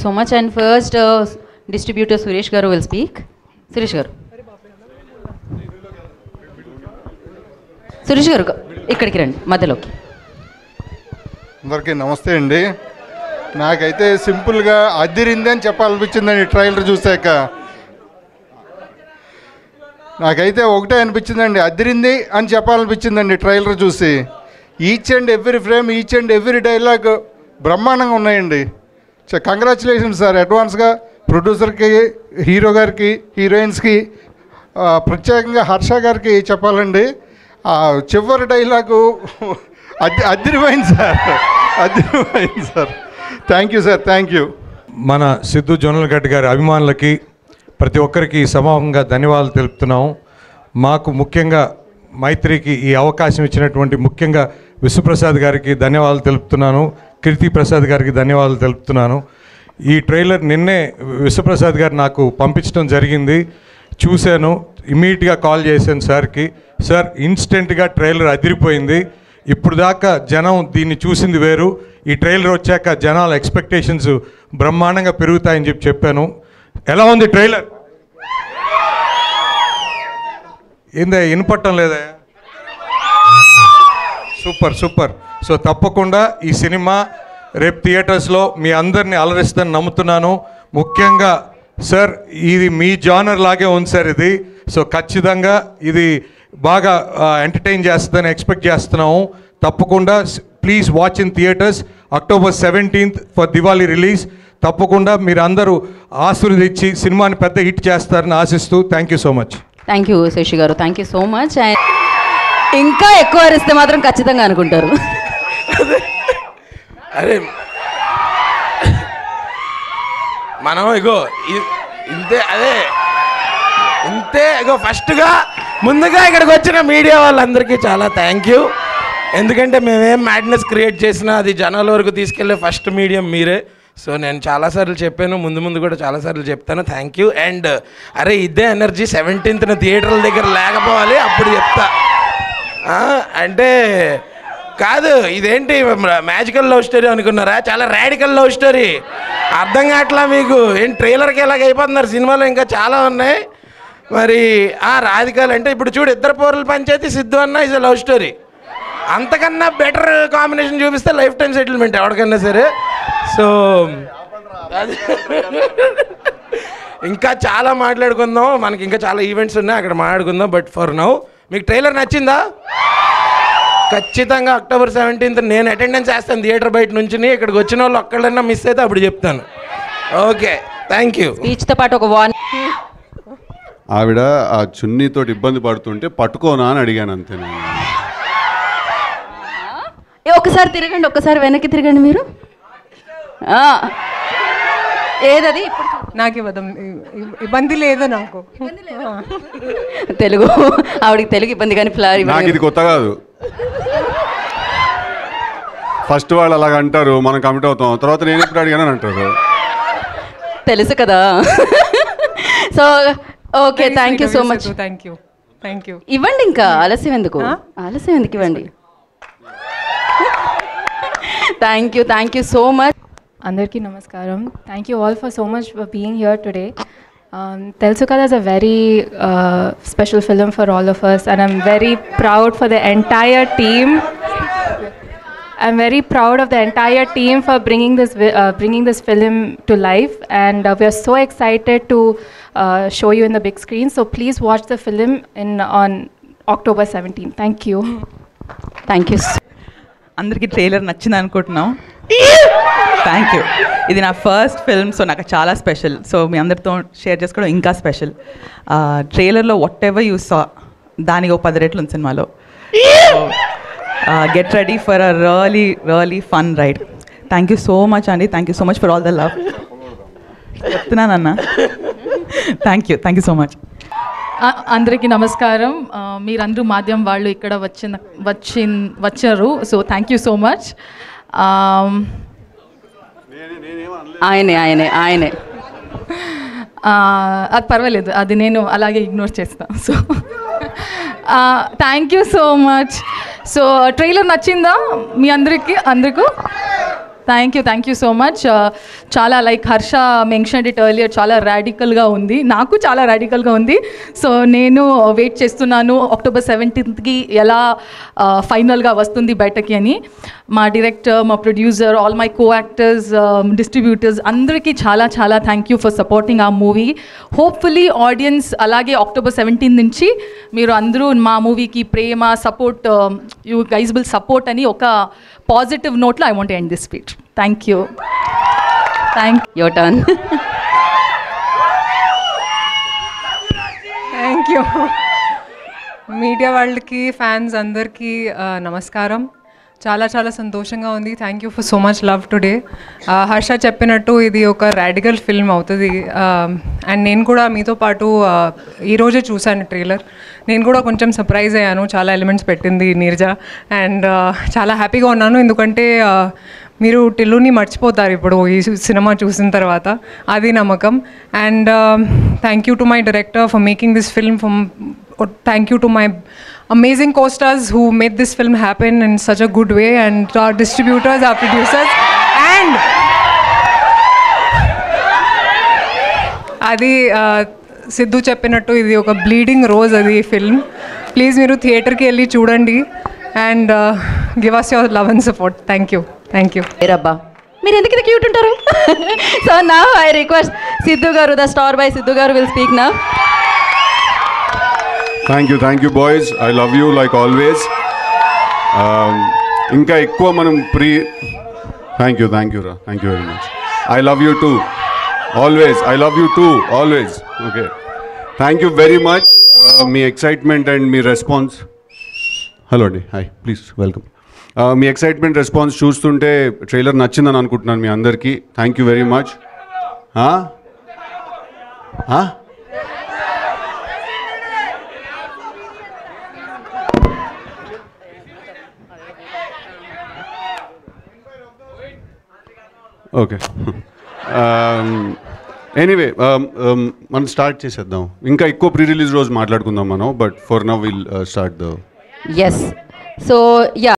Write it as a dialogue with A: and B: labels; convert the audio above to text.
A: So much. And first, distributor Suresh Garu will speak. Suresh Garu. Suresh గారు ఇక్కడికి రండి మధ్యలోకి.
B: అందరికీ నమస్తే అండి. నాకైతే సింపుల్గా అదిరింది అని చెప్పాలనిపించిందండి ట్రైలర్ చూసాక. నాకైతే ఒకటే అనిపించిందండి, అదిరింది అని చెప్పాలనిపించిందండి ట్రైలర్ చూసి. Each and every frame, each and every dialogue బ్రహ్మాండంగా ఉన్నాయండి. కంగ్రాచులేషన్స్ సార్ అడ్వాన్స్గా ప్రొడ్యూసర్కి, హీరో గారికి, హీరోయిన్స్కి, ప్రత్యేకంగా హర్ష గారికి చెప్పాలండి. చివరి డైలాగు అదిరిపోయింది సార్, అదిరిపోయింది sir. Thank you sir, thank you.
C: మన సిద్ధు జొన్నలగడ్డ గారి అభిమానులకి ప్రతి ఒక్కరికి సమూహంగా ధన్యవాదాలు తెలుపుతున్నాము. మాకు ముఖ్యంగా మైత్రికి ఈ అవకాశం ఇచ్చినటువంటి ముఖ్యంగా విశ్వప్రసాద్ గారికి ధన్యవాదాలు తెలుపుతున్నాను, కీర్తి ప్రసాద్ గారికి ధన్యవాదాలు తెలుపుతున్నాను. ఈ ట్రైలర్ నిన్నే విశ్వప్రసాద్ గారు నాకు పంపించడం జరిగింది, చూశాను. ఇమీడియట్గా కాల్ చేశాను సార్కి. సార్ ఇన్స్టెంట్గా ట్రైలర్ అదిరిపోయింది. ఇప్పుడు దాకా జనం దీన్ని చూసింది వేరు, ఈ ట్రైలర్ వచ్చాక జనాల ఎక్స్పెక్టేషన్స్ బ్రహ్మాండంగా పెరుగుతాయని చెప్పాను. ఎలా ఉంది ట్రైలర్? ఏందా వినపట్టం లేదా? Super super. సో తప్పకుండా ఈ సినిమా రేపు థియేటర్స్లో మీ అందరినీ అలరిస్తుందని నమ్ముతున్నాను. ముఖ్యంగా సార్ ఇది మీ జానర్ లాగే ఉంది సార్ ఇది. సో ఖచ్చితంగా ఇది బాగా ఎంటర్టైన్ చేస్తుందని ఎక్స్పెక్ట్ చేస్తున్నాము. తప్పకుండా please watch in theatres October 17th for Diwali release. తప్పకుండా మీరు అందరూ ఆశీర్వదించి సినిమాని పెద్ద హిట్ చేస్తారని ఆశిస్తూ thank you so much.
A: Thank you Shashi గారు, థ్యాంక్ యూ సో మచ్. ఇంకా ఎక్కువ అరిస్తే మాత్రం ఖచ్చితంగా అనుకుంటారు.
D: అరే మనం ఇగో ఇంతే, అదే ఇంతే ఇగో. ఫస్ట్గా ముందుగా ఇక్కడికి వచ్చిన మీడియా వాళ్ళందరికీ చాలా థ్యాంక్ యూ. ఎందుకంటే మేమేం మ్యాడ్నెస్ క్రియేట్ చేసినా అది జనాల వరకు తీసుకెళ్లే ఫస్ట్ మీడియం మీరే. సో నేను చాలాసార్లు చెప్పాను, ముందు ముందు కూడా చాలాసార్లు చెప్తాను. Thank you. అండ్ అరే ఇదే ఎనర్జీ 17th థియేటర్ల దగ్గర లేకపోవాలి, అప్పుడు చెప్తా. అంటే కాదు ఇదేంటి మ్యాజికల్ లవ్ స్టోరీ అనుకున్నారా? చాలా రాడికల్ లవ్ స్టోరీ. అర్థం కావట్లా మీకు? ఏం ట్రైలర్కి ఎలాగ అయిపోతున్నారు, సినిమాలో ఇంకా చాలా ఉన్నాయి. మరి రాధికల్ అంటే ఇప్పుడు చూడు, ఇద్దరు పోర్ల పంచాయతీ, సిద్ధు అన్న ఇస్ ఎ లవ్ స్టోరీ. అంతకన్నా బెటర్ కాంబినేషన్ చూపిస్తే లైఫ్ టైం సెటిల్మెంట్ ఎవరికన్నా సరే. సో ఇంకా చాలా మాట్లాడుకుందాం, మనకి ఇంకా చాలా ఈవెంట్స్ ఉన్నాయి, అక్కడ మాట్లాడుకుందాం. బట్ ఫర్ నౌ మీకు ట్రైలర్ నచ్చిందా? ఖచ్చితంగా October 17th నేను అటెండెన్స్ వేస్తాను థియేటర్ బయట నుంచి. ఇక్కడికి వచ్చిన వాళ్ళు ఒక్కళ్ళన్నా మిస్ అయితే అప్పుడు చెప్తాను. Okay, thank you.
A: స్పీచ్తో పాటు ఒక
E: ఆవిడ ఆ చున్నీతో ఇబ్బంది పడుతుంటే పట్టుకోనా అని అడిగాను అంతే.
A: ఒకసారి తిరగండి, ఒక్కసారి వెనక్కి తిరగండి మీరు. ఏదది?
F: నాకు ఇబ్బంది లేదు, నాకు
A: తెలుగు ఆవిడకి తెలుగు ఇబ్బంది కానీ
E: నాకు ఇది కొత్త కాదు. ఫస్ట్ వాళ్ళు అలాగ అంటారు, మనం కమిట్ అవుతాం, తర్వాత నేను ఎప్పుడు అడిగానని అంటారు.
A: తెలుసు కదా. So okay, thank you so much.
F: Thank you, thank you.
A: ఇవ్వండి, ఇంకా ఆలస్యం ఎందుకు, ఆలస్యం ఎందుకు, ఇవ్వండి. Thank you so much.
G: అందరికీ నమస్కారం. Thank you all for so much for being here today. తెలుసు కదా, it's a very special film for all of us and I'm very proud for the entire team. I'm very proud of the entire team for bringing this film to life, and we are so excited to show you in the big screen. So please watch the film on October 17th. Thank you.
A: Thank you.
H: అందరికీ trailer నచ్చింది అనుకుంటున్నాం. Thank you. ఇది నా first film, so నాకు చాలా special. So మీ అందరితో share చేసుకోవడం ఇంకా స్పెషల్. ట్రైలర్లో వాట్ ఎవర్ యూ సా దానికి ఒక 10 రెట్లు ఉంది సినిమాలో. Get ready for a really really fun ride. Thank you so much అండి. Thank you so much for all the love. చెప్తున్నానన్నా. Thank you so much.
I: అందరికీ నమస్కారం. మీరందరూ మాధ్యమం వాళ్ళు ఇక్కడ వచ్చారు, so thank you so much.
A: ఆయనే
I: అది పర్వాలేదు, అది నేను అలాగే ఇగ్నోర్ చేస్తాను. So thank you so much. So trailer నచ్చిందా మీ అందరికీ? Thank you so much. చాలా like Harsha mention it earlier, చాలా రాడికల్గా ఉంది, నాకు చాలా రాడికల్గా ఉంది. సో నేను వెయిట్ చేస్తున్నాను October 17th ఎలా ఫైనల్గా వస్తుంది బయటకి అని. మా డైరెక్టర్, మా producer, all my co actors, distributors అందరికీ చాలా చాలా థ్యాంక్ యూ ఫర్ సపోర్టింగ్ ఆ మూవీ. హోప్ఫుల్లీ ఆడియన్స్ అలాగే October 17 నుంచి మీరు అందరూ మా మూవీకి ప్రేమ, support, you guys will support అని ఒక పాజిటివ్ నోట్లో I want end this speech. Thank you.
A: Your turn.
F: Thank you. Media వాళ్ళకి, ఫ్యాన్స్ అందరికీ నమస్కారం. చాలా చాలా సంతోషంగా ఉంది. Thank you for so much love today. Harsha చెప్పినట్టు ఇది ఒక రాడికల్ ఫిల్మ్ అవుతుంది. అండ్ నేను కూడా మీతో పాటు ఈరోజే చూశాను ట్రైలర్. నేను కూడా కొంచెం సర్ప్రైజ్ అయ్యాను, చాలా ఎలిమెంట్స్ పెట్టింది నీరజ. అండ్ చాలా హ్యాపీగా ఉన్నాను, ఎందుకంటే మీరు టిల్లుని మర్చిపోతారు ఇప్పుడు ఈ సినిమా చూసిన తర్వాత, అది నమ్మకం. And thank you to my director for making this film. Thank you to my amazing co-stars who made this film happen in such a good way, and to our distributors, our producers, and అది సిద్ధు చెప్పినట్టు ఇది ఒక bleeding rose అది film. Please మీరు థియేటర్కి వెళ్ళి చూడండి and give us your love and support. Thank you.
A: రబ్బా, మీరు ఎందుకు ఇది క్యూట్ ఉంటారు? సో నా ఐ రిక్వెస్ట్ సిద్ధు గారు, ద స్టార్ బై సిద్ధు గారు will speak now.
E: Thank you boys, I love you like always. ఇంకా ఎక్కువ మనం థ్యాంక్ యూ రా, thank you very much. I love you too always, I love you too always. Okay, thank you very much. మీ excitement and మీ response. Hello అండి, hi, please welcome. మీ excitement response చూస్తుంటే trailer నచ్చిందని అనుకుంటున్నాను మీ అందరికీ. థ్యాంక్ యూ వెరీ మచ్. ఓకే, ఎనీవే మనం స్టార్ట్ చేసేద్దాం. ఇంకా ఎక్కువ ప్రీ రిలీజ్ రోజు మాట్లాడుకుందాం మనం, but for now will start the.
A: Yes, so yeah